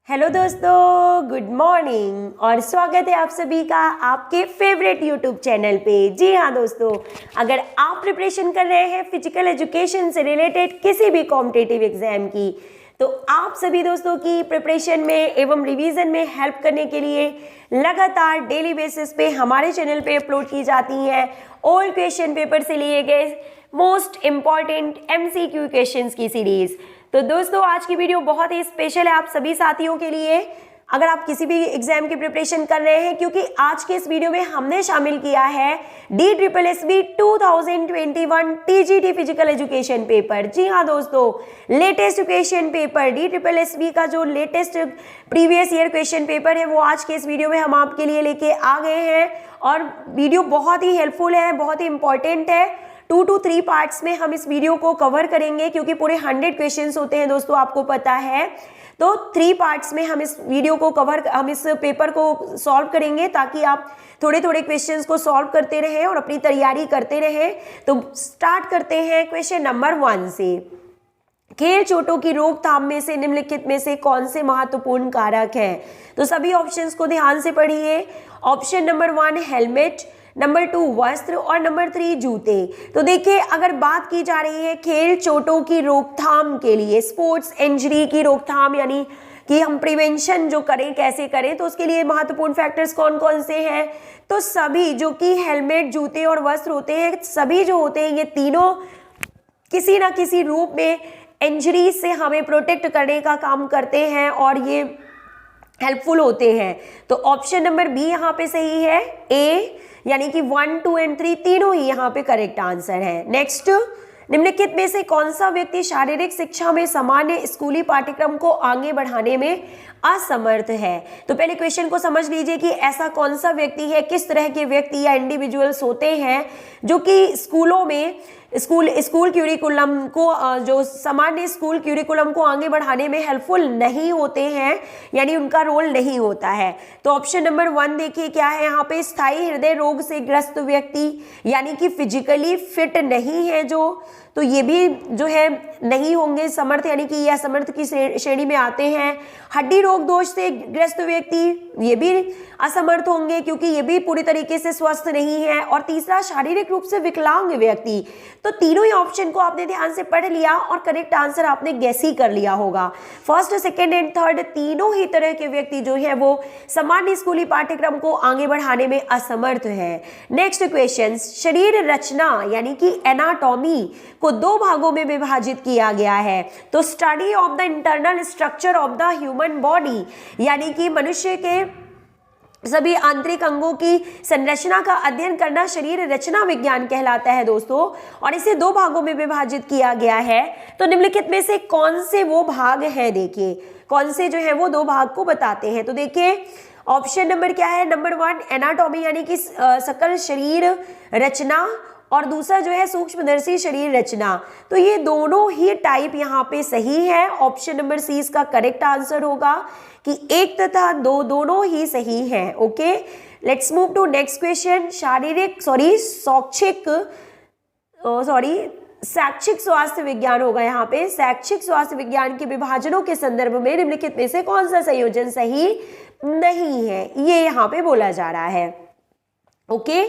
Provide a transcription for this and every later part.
Hello दोस्तों, good morning और स्वागत है आप सभी का आपके फेवरेट यूट्यूब चैनल पे। जी हाँ दोस्तों, अगर आप प्रिपरेशन कर रहे हैं फिजिकल एजुकेशन से रिलेटेड किसी भी कॉम्पिटिटिव एग्जाम की, तो आप सभी दोस्तों की प्रिपरेशन में एवं रिवीजन में हेल्प करने के लिए लगातार डेली बेसिस पे हमारे चैनल पे अपलोड की जाती हैं ओल्ड क्वेश्चन पेपर से लिए गए मोस्ट इम्पॉर्टेंट MCQ क्वेश्चंस की सीरीज। तो दोस्तों आज की वीडियो बहुत ही स्पेशल है आप सभी साथियों के लिए, अगर आप किसी भी एग्जाम की प्रिपरेशन कर रहे हैं, क्योंकि आज के इस वीडियो में हमने शामिल किया है DSSB 2021 TGT physical education paper. जी हाँ दोस्तों, लेटेस्ट क्वेश्चन पेपर DSSB का जो latest previous year question paper है वो आज के इस वीडियो में हम आपके लिए लेके आ गए हैं। और वीडियो बहुत ही हेल्पफुल है, बहुत ही इंपॉर्टेंट है। 2 to 3 पार्ट्स में हम इस वीडियो को कवर करेंगे, क्योंकि पूरे 100 क्वेश्चंस होते हैं दोस्तों, आपको पता है। तो 3 पार्ट्स में हम इस वीडियो को हम इस पेपर को सॉल्व करेंगे, ताकि आप थोड़े थोड़े क्वेश्चंस को सॉल्व करते रहें और अपनी तैयारी करते रहें। तो स्टार्ट करते हैं क्वेश्चन नंबर 1 से। खेल चोटों की रोकथाम में से निम्नलिखित में से कौन से महत्वपूर्ण कारक हैं? तो सभी ऑप्शंस को ध्यान से पढ़िए। ऑप्शन नंबर 1 हेलमेट, नंबर 2 वस्त्र और नंबर 3 जूते। तो देखिए, अगर बात की जा रही है खेल चोटों की रोकथाम के लिए, स्पोर्ट्स इंजरी की रोकथाम, यानी कि हम प्रिवेंशन जो करें कैसे करें, तो उसके लिए महत्वपूर्ण फैक्टर्स कौन कौन से हैं? तो सभी जो कि हेलमेट, जूते और वस्त्र होते हैं, सभी जो होते हैं ये तीनों किसी ना किसी रूप में इंजरी से हमें प्रोटेक्ट करने का काम करते हैं और ये हेल्पफुल होते हैं। तो ऑप्शन नंबर बी यहाँ पे सही है, ए, यानी कि 1, 2 एंड 3 तीनों ही यहाँ पे करेक्ट आंसर है। नेक्स्ट, निम्नलिखित में से कौन सा व्यक्ति शारीरिक शिक्षा में सामान्य स्कूली पाठ्यक्रम को आगे बढ़ाने में असमर्थ है? तो पहले क्वेश्चन को समझ लीजिए कि ऐसा कौन सा व्यक्ति है, किस तरह के व्यक्ति या इंडिविजुअल्स होते हैं जो कि स्कूलों में स्कूल क्यूरिकुलम को जो सामान्य स्कूल क्यूरिकुलम को आगे बढ़ाने में हेल्पफुल नहीं होते हैं, यानी उनका रोल नहीं होता है। तो ऑप्शन नंबर 1 देखिए क्या है यहाँ पे, स्थायी हृदय रोग से ग्रस्त व्यक्ति, यानी कि फिजिकली फिट नहीं है जो, तो ये भी जो है नहीं होंगे समर्थ, यानी कि ये असमर्थ की श्रेणी में आते हैं। हड्डी रोग दोष से ग्रस्त व्यक्ति, ये भी असमर्थ होंगे क्योंकि ये भी पूरी तरीके से स्वस्थ नहीं है। और तीसरा, शारीरिक रूप से विकलांग व्यक्ति। तो तीनों ही ऑप्शन को आपने ध्यान से पढ़ लिया और करेक्ट आंसर आपने गैस ही कर लिया होगा। फर्स्ट, सेकेंड एंड थर्ड तीनों ही तरह के व्यक्ति जो है वो सामान्य स्कूली पाठ्यक्रम को आगे बढ़ाने में असमर्थ है। नेक्स्ट क्वेश्चन, शरीर रचना यानी कि एनाटॉमी को 2 भागों में विभाजित किया गया है। तो study of the internal structure of the human body, यानी कि मनुष्य के सभी आंतरिक अंगों की संरचना का अध्ययन करना शरीर रचना विज्ञान कहलाता है दोस्तों, और इसे 2 भागों में विभाजित किया गया है। तो निम्नलिखित में से कौन से वो भाग हैं? देखिए कौन से जो है वो 2 भाग को बताते हैं। तो देखिए ऑप्शन नंबर क्या है, नंबर 1 एनाटॉमी यानी कि सकल शरीर रचना, और दूसरा जो है सूक्ष्मदर्शी शरीर रचना। तो ये दोनों ही टाइप यहाँ पे सही है। ऑप्शन नंबर सी इसका करेक्ट आंसर होगा कि 1 तथा 2 दोनों ही सही है। Okay, let's move to next question. शैक्षिक स्वास्थ्य विज्ञान होगा यहाँ पे। शैक्षिक स्वास्थ्य विज्ञान के विभाजनों के संदर्भ में निम्नलिखित में से कौन सा संयोजन सही नहीं है, ये यहाँ पे बोला जा रहा है। ओके,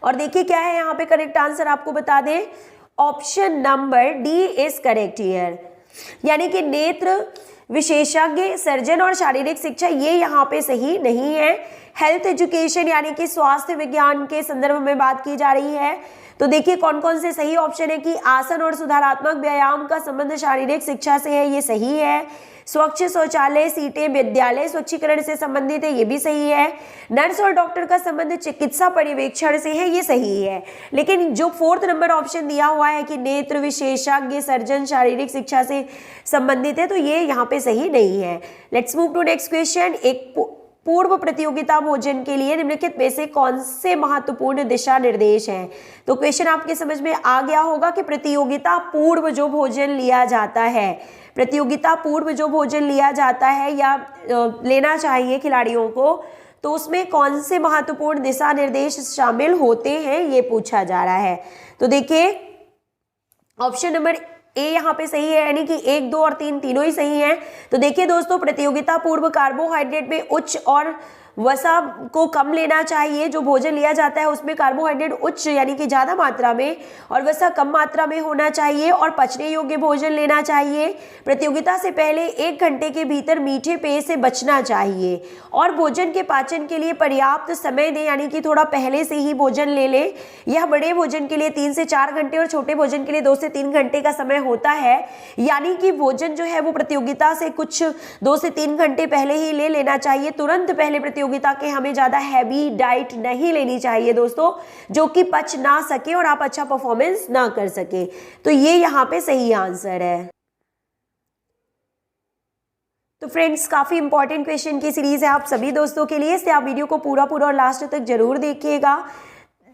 और देखिए क्या है यहाँ पे करेक्ट आंसर, आपको बता दें option number D is correct here, यानी कि नेत्र विशेषज्ञ, सर्जन और शारीरिक शिक्षा ये यहाँ पे सही नहीं है। हेल्थ एजुकेशन यानी कि स्वास्थ्य विज्ञान के संदर्भ में बात की जा रही है। तो देखिए कौन कौन से सही ऑप्शन है कि आसन और सुधारात्मक व्यायाम का संबंध शारीरिक शिक्षा से है, ये सही है। स्वच्छ शौचालय सीटें विद्यालय स्वच्छीकरण से संबंधित है, ये भी सही है। नर्स और डॉक्टर का संबंध चिकित्सा पर्यवेक्षण से है, ये सही है। लेकिन जो 4th नंबर ऑप्शन दिया हुआ है कि नेत्र विशेषज्ञ सर्जन शारीरिक शिक्षा से संबंधित है, तो ये यहाँ पे सही नहीं है। Let's move to next question. एक पूर्व प्रतियोगिता भोजन के लिए निम्नलिखित में से कौन से महत्वपूर्ण दिशा निर्देश हैं? तो क्वेश्चन आपके समझ में आ गया होगा कि प्रतियोगिता पूर्व जो भोजन लिया जाता है, प्रतियोगिता पूर्व जो भोजन लिया जाता है या लेना चाहिए खिलाड़ियों को, तो उसमें कौन से महत्वपूर्ण दिशा निर्देश शामिल होते हैं, ये पूछा जा रहा है। तो देखिए ऑप्शन नंबर ए यहाँ पे सही है, यानी कि 1, 2 और 3 तीनों ही सही हैं। तो देखिए दोस्तों, प्रतियोगिता पूर्व कार्बोहाइड्रेट में उच्च और वसा को कम लेना चाहिए। जो भोजन लिया जाता है उसमें कार्बोहाइड्रेट उच्च यानी कि ज़्यादा मात्रा में और वसा कम मात्रा में होना चाहिए और पचने योग्य भोजन लेना चाहिए। प्रतियोगिता से पहले 1 घंटे के भीतर मीठे पेय से बचना चाहिए और भोजन के पाचन के लिए पर्याप्त समय दें, यानी कि थोड़ा पहले से ही भोजन ले लें। यह बड़े भोजन के लिए 3 से 4 घंटे और छोटे भोजन के लिए 2 से 3 घंटे का समय होता है, यानी कि भोजन जो है वो प्रतियोगिता से कुछ 2 से 3 घंटे पहले ही ले लेना चाहिए। तुरंत पहले प्रतियोगिता के हमें ज़्यादा हैवी डाइट नहीं लेनी चाहिए दोस्तों, जो कि पच ना सके और आप अच्छा परफॉर्मेंस ना कर सके। तो ये यहाँ पे सही आंसर है। तो फ्रेंड्स, काफ़ी इंपॉर्टेंट क्वेश्चन की सीरीज है आप सभी दोस्तों के लिए, इसलिए आप वीडियो को पूरा और लास्ट तक जरूर देखिएगा।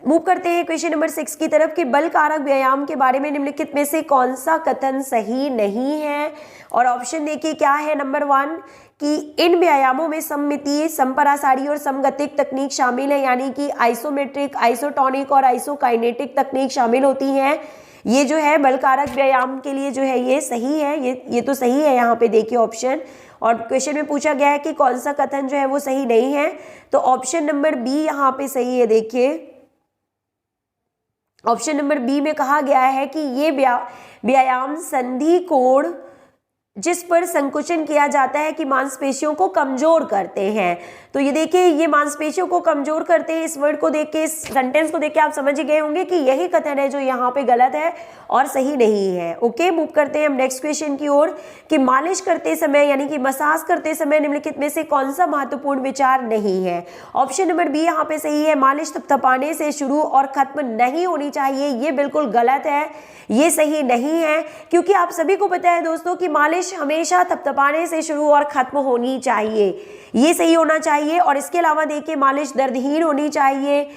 मूव करते हैं क्वेश्चन नंबर 6 की तरफ कि बल कारक व्यायाम के बारे में निम्नलिखित में से कौन सा कथन सही नहीं है। और ऑप्शन देखिए क्या है। नंबर 1 कि इन व्यायामों में सममितीय, समपरासारी और समगतिक तकनीक शामिल है, यानी कि आइसोमेट्रिक, आइसोटोनिक और आइसोकाइनेटिक तकनीक शामिल होती हैं। ये जो है बल कारक व्यायाम के लिए जो है ये सही है, ये तो सही है यहाँ पे देखिए ऑप्शन। और क्वेश्चन में पूछा गया है कि कौन सा कथन जो है वो सही नहीं है, तो ऑप्शन नंबर बी यहाँ पे सही है। देखिए ऑप्शन नंबर बी में कहा गया है कि ये व्यायाम संधि कोण जिस पर संकुचन किया जाता है कि मांसपेशियों को कमजोर करते हैं। तो ये देखिए, ये मांसपेशियों को कमजोर करते हैं, इस वर्ड को देख के, इस सेंटेंस को देख के आप समझ ही गए होंगे कि यही कथन है जो यहाँ पे गलत है और सही नहीं है। ओके, मूव करते हैं हम नेक्स्ट क्वेश्चन की ओर कि मालिश करते समय यानी कि मसाज करते समय निम्नलिखित में से कौन सा महत्वपूर्ण विचार नहीं है। ऑप्शन नंबर बी यहाँ पे सही है। मालिश थपथपाने से शुरू और खत्म नहीं होनी चाहिए, ये बिल्कुल गलत है, ये सही नहीं है, क्योंकि आप सभी को पता है दोस्तों कि मालिश हमेशा थपथपाने से शुरू और खत्म होनी चाहिए, ये सही होना चाहिए। और इसके अलावा देखिए, मालिश दर्दहीन होनी चाहिए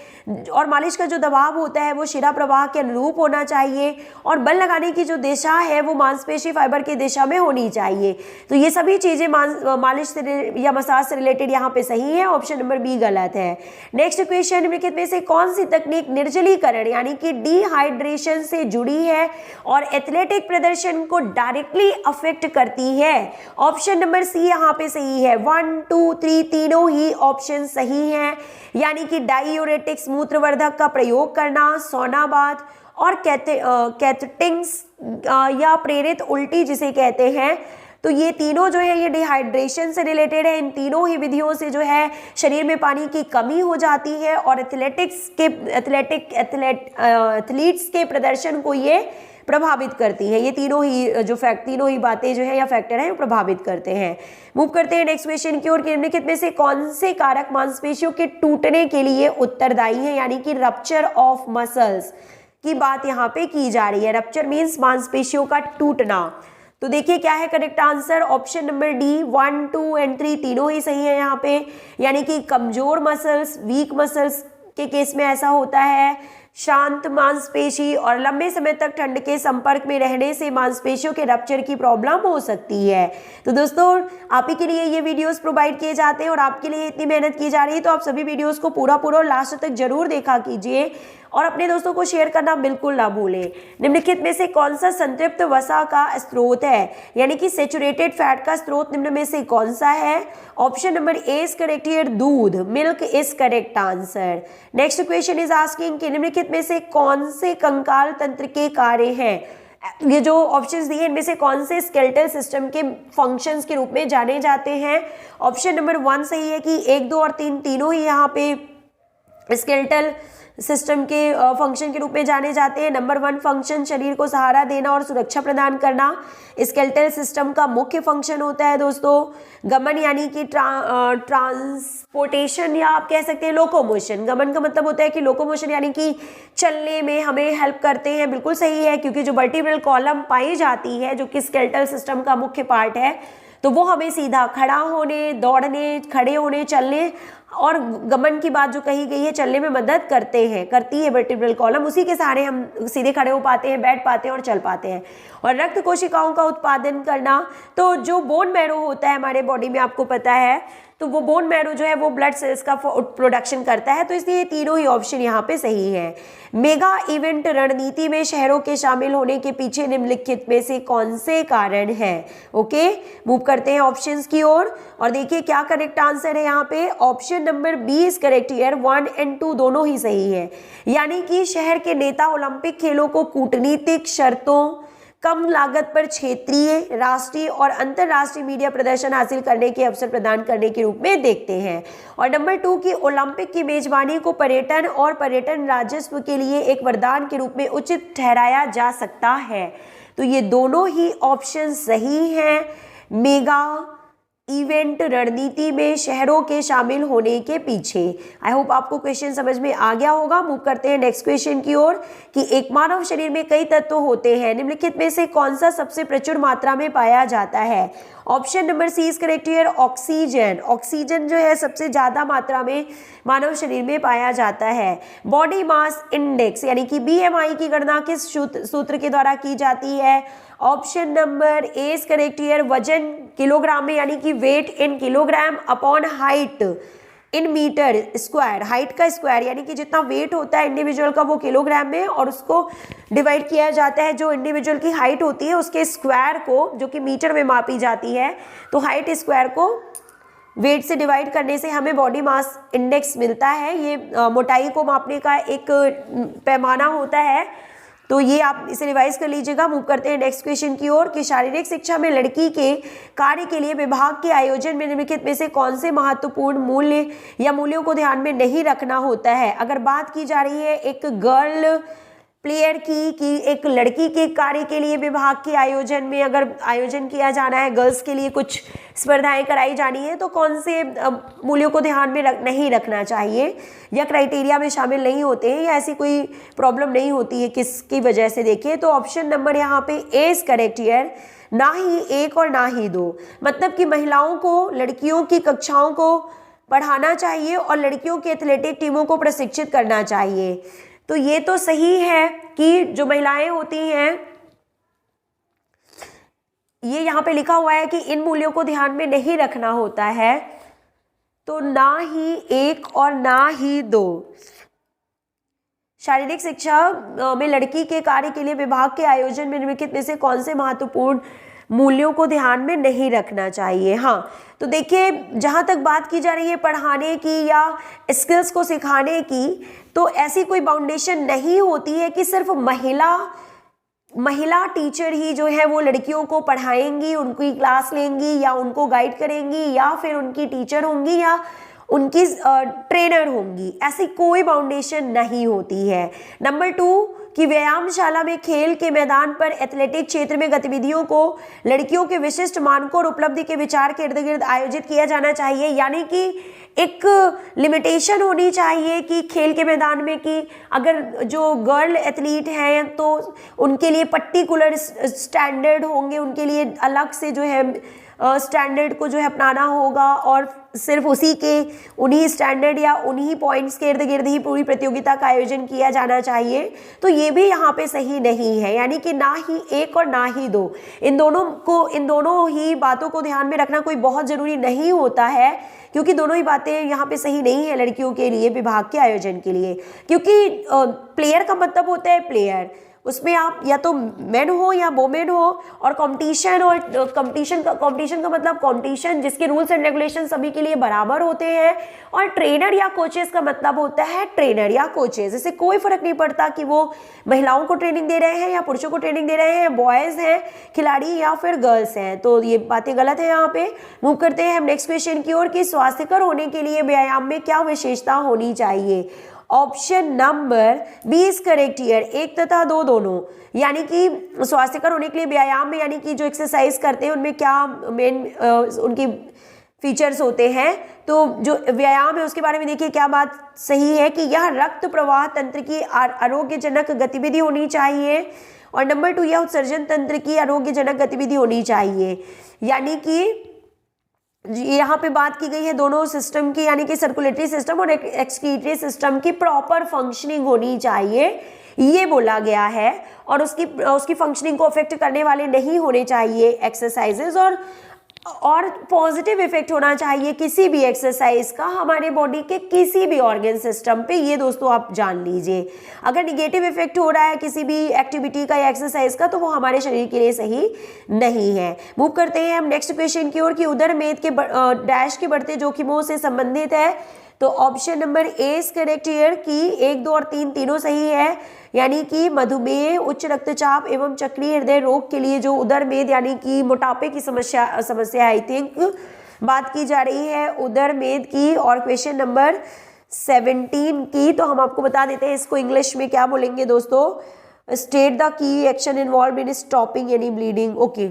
और मालिश का जो दबाव होता है वो शिरा प्रवाह के अनुरूप होना चाहिए और बल लगाने की जो दिशा है वो मांसपेशी फाइबर की दिशा में होनी चाहिए। तो ये सभी चीजें मालिश से या मसाज से रिलेटेड यहाँ पे सही है, ऑप्शन नंबर बी गलत है। नेक्स्ट क्वेश्चन, निम्नलिखित में से कौन सी तकनीक निर्जलीकरण यानी कि डिहाइड्रेशन से जुड़ी है और एथलेटिक प्रदर्शन को डायरेक्टली अफेक्ट करती है। ऑप्शन नंबर सी यहाँ पे सही है। 1, 2, 3 तीनों ही ऑप्शन सही हैं, यानी कि डायूरेटिक्स मूत्रवर्धक का प्रयोग करना, सोना बाथ और कैथेटिंग्स या प्रेरित उल्टी जिसे कहते हैं। तो ये तीनों जो है ये डिहाइड्रेशन से रिलेटेड है। इन तीनों ही विधियों से जो है शरीर में पानी की कमी हो जाती है और एथलीट्स के प्रदर्शन को ये प्रभावित करती है। ये तीनों ही बातें जो है या फैक्टर है वो प्रभावित करते हैं। मूव करते हैं नेक्स्ट क्वेश्चन की ओर। निम्नलिखित में से कौन से कारक मांसपेशियों के टूटने के लिए उत्तरदायी है, यानी कि रप्चर ऑफ मसल्स की बात यहाँ पे की जा रही है। रप्चर मीन्स मांसपेशियों का टूटना। तो देखिए क्या है correct answer, option number D. 1, 2 and 3 तीनों ही सही है यहाँ पे, यानी कि कमजोर मसल्स, वीक मसल्स के केस में ऐसा होता है। शांत मांसपेशी और लंबे समय तक ठंड के संपर्क में रहने से मांसपेशियों के रप्चर की प्रॉब्लम हो सकती है। तो दोस्तों, आप ही के लिए ये वीडियोस प्रोवाइड किए जाते हैं और आपके लिए इतनी मेहनत की जा रही है, तो आप सभी वीडियोस को पूरा और लास्ट तक जरूर देखा कीजिए और अपने दोस्तों को शेयर करना बिल्कुल ना भूलें। निम्नलिखित में से कौन सा संतृप्त वसा का स्रोत है, यानी कि सेचुरेटेड फैट का स्रोत निम्न में से कौन सा है। Option number A is correct here, दूध, milk is correct answer. Next question is asking कि निम्नलिखित में से कौन से कंकाल तंत्र के कार्य हैं। ये जो ऑप्शंस दिए इनमें से कौन से स्केलेटल सिस्टम के फंक्शंस के रूप में जाने जाते हैं। ऑप्शन नंबर 1 सही है कि 1, 2 और 3 तीनों ही यहाँ पे स्केलेटल सिस्टम के फंक्शन के रूप में जाने जाते हैं। नंबर 1 फंक्शन शरीर को सहारा देना और सुरक्षा प्रदान करना स्केलेटल सिस्टम का मुख्य फंक्शन होता है दोस्तों। गमन यानी कि ट्रांसपोर्टेशन या आप कह सकते हैं लोकोमोशन। गमन का मतलब होता है कि लोकोमोशन यानी कि चलने में हमें हेल्प करते हैं, बिल्कुल सही है, क्योंकि जो वर्टिब्रल कॉलम पाई जाती है जो कि स्केलेटल सिस्टम का मुख्य पार्ट है, तो वो हमें सीधा खड़ा होने, दौड़ने, खड़े होने, चलने और गमन की बात जो कही गई है, चलने में मदद करती है वर्टिब्रल कॉलम, उसी के सहारे हम सीधे खड़े हो पाते हैं, बैठ पाते हैं और चल पाते हैं। और रक्त कोशिकाओं का उत्पादन करना, तो जो बोन मैरो होता है हमारे बॉडी में, आपको पता है, तो वो बोन मैरो जो है वो ब्लड सेल्स का प्रोडक्शन करता है। तो इसलिए ये तीनों ही ऑप्शन यहाँ पे सही है। मेगा इवेंट रणनीति में शहरों के शामिल होने के पीछे निम्नलिखित में से कौन से कारण है? ओके, मूव करते हैं ऑप्शंस की ओर और देखिए क्या करेक्ट आंसर है यहाँ पे। Option number B is correct here, 1 और 2 दोनों ही सही है। यानी कि शहर के नेता ओलंपिक खेलों को कूटनीतिक शर्तों, कम लागत पर क्षेत्रीय, राष्ट्रीय और अंतर्राष्ट्रीय मीडिया प्रदर्शन हासिल करने के अवसर प्रदान करने के रूप में देखते हैं। और नंबर 2 की ओलंपिक की मेजबानी को पर्यटन और पर्यटन राजस्व के लिए एक वरदान के रूप में उचित ठहराया जा सकता है। तो ये दोनों ही ऑप्शन सही हैं। मेगा इवेंट रणनीति में शहरों के शामिल होने के पीछे। आई होप आपको क्वेश्चन समझ में आ गया होगा। मूव करते हैं नेक्स्ट क्वेश्चन की ओर कि एक मानव शरीर में कई तत्व होते हैं, निम्नलिखित में से कौन सा सबसे प्रचुर मात्रा में पाया जाता है? Option number C is correct here, oxygen. Oxygen जो है सबसे ज्यादा मात्रा में मानव शरीर में पाया जाता है। बॉडी मास इंडेक्स यानी कि BMI की गणना किस सूत्र के द्वारा की जाती है? Option number A is correct here, वजन किलोग्राम में यानी कि weight in kilogram upon height in metre square. Height का स्क्वायर यानी कि जितना वेट होता है इंडिविजुअल का वो किलोग्राम में, और उसको डिवाइड किया जाता है जो इंडिविजुअल की हाइट होती है उसके स्क्वायर को, जो कि मीटर में मापी जाती है। तो हाइट स्क्वायर को वेट से डिवाइड करने से हमें बॉडी मास इंडेक्स मिलता है। ये मोटाई को मापने का एक पैमाना होता है। तो ये आप इसे रिवाइज कर लीजिएगा। मूव करते हैं नेक्स्ट क्वेश्चन की ओर कि शारीरिक शिक्षा में लड़की के कार्य के लिए विभाग के आयोजन में निम्नलिखित में से कौन से महत्वपूर्ण मूल्य या मूल्यों को ध्यान में नहीं रखना होता है? अगर बात की जा रही है एक गर्ल प्लेयर की कि एक लड़की के कार्य के लिए विभाग के आयोजन में अगर आयोजन किया जाना है, गर्ल्स के लिए कुछ स्पर्धाएं कराई जानी है, तो कौन से मूल्यों को ध्यान में नहीं रखना चाहिए या क्राइटेरिया में शामिल नहीं होते हैं या ऐसी कोई प्रॉब्लम नहीं होती है किसकी वजह से? देखिए तो ऑप्शन नंबर यहाँ पे ए इज करेक्ट हियर, ना ही 1 और ना ही 2। मतलब कि महिलाओं को लड़कियों की कक्षाओं को पढ़ाना चाहिए और लड़कियों की एथलेटिक टीमों को प्रशिक्षित करना चाहिए। तो ये तो सही है कि जो महिलाएं होती हैं, ये यहाँ पे लिखा हुआ है कि इन मूल्यों को ध्यान में नहीं रखना होता है, तो ना ही 1 और ना ही 2। शारीरिक शिक्षा में लड़की के कार्य के लिए विभाग के आयोजन में निम्नलिखित में से कौन से महत्वपूर्ण मूल्यों को ध्यान में नहीं रखना चाहिए? हाँ, तो देखिए जहाँ तक बात की जा रही है पढ़ाने की या स्किल्स को सिखाने की, तो ऐसी कोई बाउंडेशन नहीं होती है कि सिर्फ महिला टीचर ही जो है वो लड़कियों को पढ़ाएंगी, उनकी क्लास लेंगी या उनको गाइड करेंगी या फिर उनकी टीचर होंगी या उनकी ट्रेनर होंगी। ऐसी कोई बाउंडेशन नहीं होती है। नंबर 2 कि व्यायामशाला में खेल के मैदान पर एथलेटिक क्षेत्र में गतिविधियों को लड़कियों के विशिष्ट मानकों और उपलब्धि के विचार के इर्द गिर्द आयोजित किया जाना चाहिए। यानी कि एक लिमिटेशन होनी चाहिए कि खेल के मैदान में कि अगर जो गर्ल एथलीट हैं तो उनके लिए पर्टिकुलर स्टैंडर्ड होंगे, उनके लिए अलग से जो है स्टैंडर्ड को जो है अपनाना होगा और सिर्फ उन्हीं स्टैंडर्ड या उन्हीं पॉइंट्स के इर्द गिर्द ही पूरी प्रतियोगिता का आयोजन किया जाना चाहिए। तो ये भी यहाँ पे सही नहीं है। यानी कि ना ही 1 और ना ही 2, इन दोनों ही बातों को ध्यान में रखना कोई बहुत ज़रूरी नहीं होता है, क्योंकि दोनों ही बातें यहाँ पे सही नहीं है लड़कियों के लिए विभाग के आयोजन के लिए। क्योंकि प्लेयर का मतलब होता है प्लेयर, उसमें आप या तो मेन हो या वोमेन हो, और कंपटीशन का मतलब कंपटीशन जिसके रूल्स एंड रेगुलेशन सभी के लिए बराबर होते हैं। और ट्रेनर या कोचेस का मतलब होता है ट्रेनर या कोचेस। इससे कोई फर्क नहीं पड़ता कि वो महिलाओं को ट्रेनिंग दे रहे हैं या पुरुषों को ट्रेनिंग दे रहे हैं, बॉयज़ हैं खिलाड़ी या फिर गर्ल्स हैं। तो ये बातें गलत है यहाँ पे। मूव करते हैं हम नेक्स्ट क्वेश्चन की ओर कि स्वास्थ्यकर होने के लिए व्यायाम में क्या विशेषता होनी चाहिए? Option number B is correct here, 1 तथा 2 दोनों। यानी कि स्वास्थ्यकर होने के लिए व्यायाम में यानी कि जो एक्सरसाइज करते हैं उनमें क्या मेन उनकी फीचर्स होते हैं। तो जो व्यायाम है उसके बारे में देखिए क्या बात सही है कि यह रक्त प्रवाह तंत्र की आरोग्यजनक गतिविधि होनी चाहिए, और नंबर 2 यह उत्सर्जन तंत्र की आरोग्यजनक गतिविधि होनी चाहिए। यानी कि यहाँ पे बात की गई है दोनों सिस्टम की, यानी कि सर्कुलेटरी सिस्टम और एक्सक्रीटरी सिस्टम की प्रॉपर फंक्शनिंग होनी चाहिए, ये बोला गया है। और उसकी फंक्शनिंग को अफेक्ट करने वाले नहीं होने चाहिए एक्सरसाइजेज, और पॉजिटिव इफेक्ट होना चाहिए किसी भी एक्सरसाइज का हमारे बॉडी के किसी भी ऑर्गन सिस्टम पे, ये दोस्तों आप जान लीजिए। अगर निगेटिव इफेक्ट हो रहा है किसी भी एक्टिविटी का या एक्सरसाइज का, तो वो हमारे शरीर के लिए सही नहीं है। मूव करते हैं हम नेक्स्ट क्वेश्चन की ओर कि उदर मेद के डैश के बढ़ते जोखिमों से संबंधित है। तो option number A is correct here कि 1, 2 और 3 तीनों सही है, यानी कि मधुमेह, उच्च रक्तचाप एवं चक्रीय हृदय रोग के लिए जो उदर मेद यानी कि मोटापे की समस्या आई थिंक बात की जा रही है उदर मेद की। और क्वेश्चन नंबर 17 की तो हम आपको बता देते हैं इसको इंग्लिश में क्या बोलेंगे दोस्तों। State the key action involve in stopping any bleeding. Okay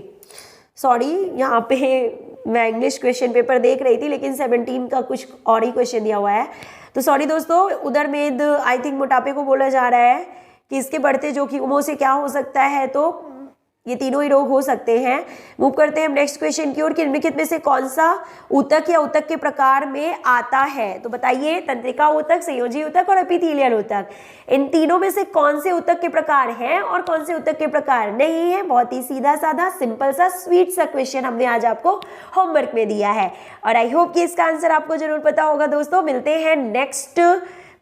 sorry, यहाँ पे मैं इंग्लिश क्वेश्चन पेपर देख रही थी लेकिन 17 का कुछ और ही क्वेश्चन दिया हुआ है, तो सॉरी दोस्तों। उदर मेद आई थिंक मोटापे को बोला जा रहा है कि इसके बढ़ते जोखिमों से क्या हो सकता है, तो ये तीनों ही रोग हो सकते हैं। मूव करते हैं हम नेक्स्ट क्वेश्चन की ओर कि निम्नलिखित में से कौन सा ऊतक या ऊतक के प्रकार में आता है। तो बताइए, तंत्रिका ऊतक, संयोजी ऊतक और एपिथेलियल ऊतक, इन तीनों में से कौन से ऊतक के प्रकार हैं और कौन से ऊतक के प्रकार नहीं है। बहुत ही सीधा साधा सिंपल सा स्वीट सा क्वेश्चन हमने आज आपको होमवर्क में दिया है, और आई होप कि इसका आंसर आपको जरूर पता होगा दोस्तों। मिलते हैं नेक्स्ट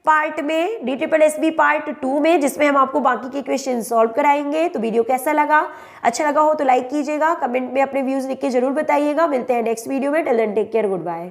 पार्ट में, DSSB पार्ट 2 में, जिसमें हम आपको बाकी के क्वेश्चन सॉल्व कराएंगे। तो वीडियो कैसा लगा, अच्छा लगा हो तो लाइक कीजिएगा, कमेंट में अपने व्यूज लिख के जरूर बताइएगा। मिलते हैं नेक्स्ट वीडियो में, till then take care, good bye.